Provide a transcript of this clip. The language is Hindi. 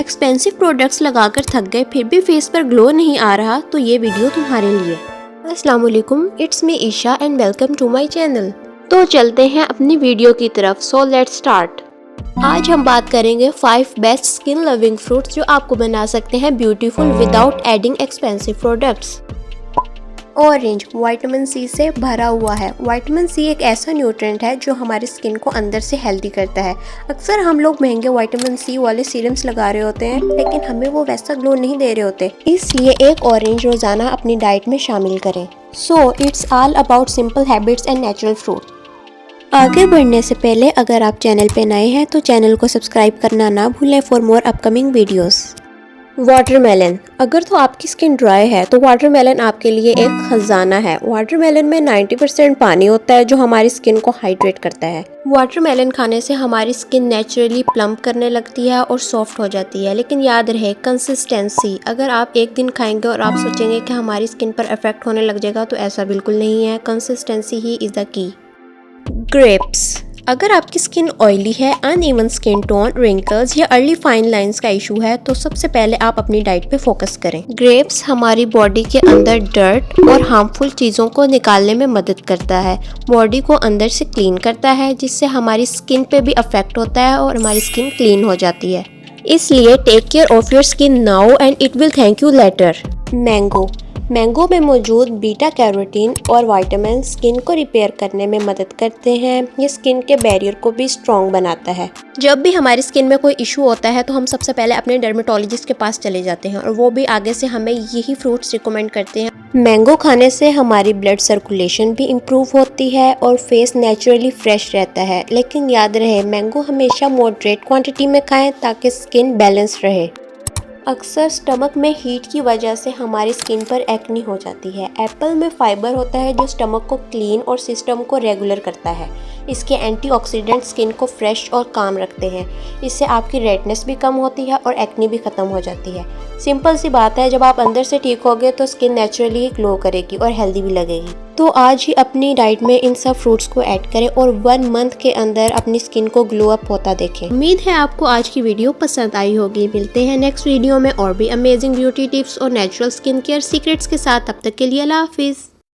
एक्सपेंसिव प्रोडक्ट्स लगाकर थक गए फिर भी फेस पर ग्लो नहीं आ रहा तो ये वीडियो तुम्हारे लिए। अस्सलाम वालेकुम, it's me Isha and welcome to my channel. तो चलते हैं अपनी वीडियो की तरफ। So let's start. आज हम बात करेंगे 5 बेस्ट स्किन लविंग फ्रूट्स जो आपको बना सकते हैं beautiful without adding expensive products. Orange vitamin C से भरा हुआ है। विटामिन सी एक ऐसा न्यूट्रिएंट है जो हमारी स्किन को अंदर से हेल्दी करता है। अक्सर हम लोग महंगे विटामिन सी वाले सीरम्स लगा रहे होते हैं लेकिन हमें वो वैसा ग्लो नहीं दे रहे होते, इसलिए एक ऑरेंज रोजाना अपनी डाइट में शामिल करें। So it's all about simple habits and natural fruit. आगे बढ़ने से पहले अगर आप चैनल पे नए हैं तो चैनल को सब्सक्राइब करना ना भूलें for more upcoming videos. Watermelon. अगर तो आपकी स्किन ड्राई है तो वाटरमेलन आपके लिए एक खजाना है। वाटरमेलन में 90% पानी होता है जो हमारी स्किन को हाइड्रेट करता है। वाटरमेलन खाने से हमारी स्किन नेचुरली प्लम्प करने लगती है और सॉफ्ट हो जाती है, लेकिन याद रहे कंसिस्टेंसी। अगर आप एक दिन खाएंगे और आप सोचेंगे कि हमारी स्किन पर इफेक्ट होने लग जाएगा तो ऐसा बिल्कुल नहीं है। Consistency he is the key. Grapes. अगर आपकी स्किन ऑयली है, अनइवन स्किन टोन, रिंकल्स या अर्ली फाइन लाइंस का इशू है तो सबसे पहले आप अपनी डाइट पे फोकस करें। ग्रेप्स हमारी बॉडी के अंदर डर्ट और हार्मफुल चीज़ों को निकालने में मदद करता है। बॉडी को अंदर से क्लीन करता है जिससे हमारी स्किन पे भी अफेक्ट होता है और हमारी स्किन क्लीन हो जाती है। इसलिए take care of your skin now and it will thank you later. Mango. Mango में मौजूद बीटा कैरोटीन और विटामिन स्किन को रिपेयर करने में मदद करते हैं। ये स्किन के बैरियर को भी स्ट्रॉन्ग बनाता है। जब भी हमारी स्किन में कोई इशू होता है तो हम सबसे पहले अपने डर्मेटोलॉजिस्ट के पास चले जाते हैं और वो भी आगे से हमें यही फ्रूट्स रिकमेंड करते हैं। मैंगो खाने से हमारी ब्लड सर्कुलेशन भी इम्प्रूव होती है और फेस नेचुरली फ्रेश रहता है, लेकिन याद रहे मैंगो हमेशा मॉडरेट क्वांटिटी में खाएं ताकि स्किन बैलेंस रहे। अक्सर स्टमक में हीट की वजह से हमारी स्किन पर एक्ने हो जाती है। एप्पल में फाइबर होता है जो स्टमक को क्लीन और सिस्टम को रेगुलर करता है। इसके एंटीऑक्सीडेंट स्किन को फ्रेश और काम रखते हैं। इससे आपकी रेडनेस भी कम होती है और एक्ने भी खत्म हो जाती है। सिंपल सी बात है, जब आप अंदर से ठीक होगे तो स्किन नेचुरली ग्लो करेगी और हेल्दी भी लगेगी। तो आज ही अपनी डाइट में इन सब फ्रूट्स को ऐड करें और 1 मंथ के अंदर अपनी स्किन को ग्लो अप होता देखें। उम्मीद है आपको आज की वीडियो पसंद आई होगी। मिलते हैं नेक्स्ट वीडियो में और भी अमेजिंग ब्यूटी टिप्स और नेचुरल स्किन केयर सीक्रेट्स के साथ। तब तक के लिए अल्लाह हाफिज।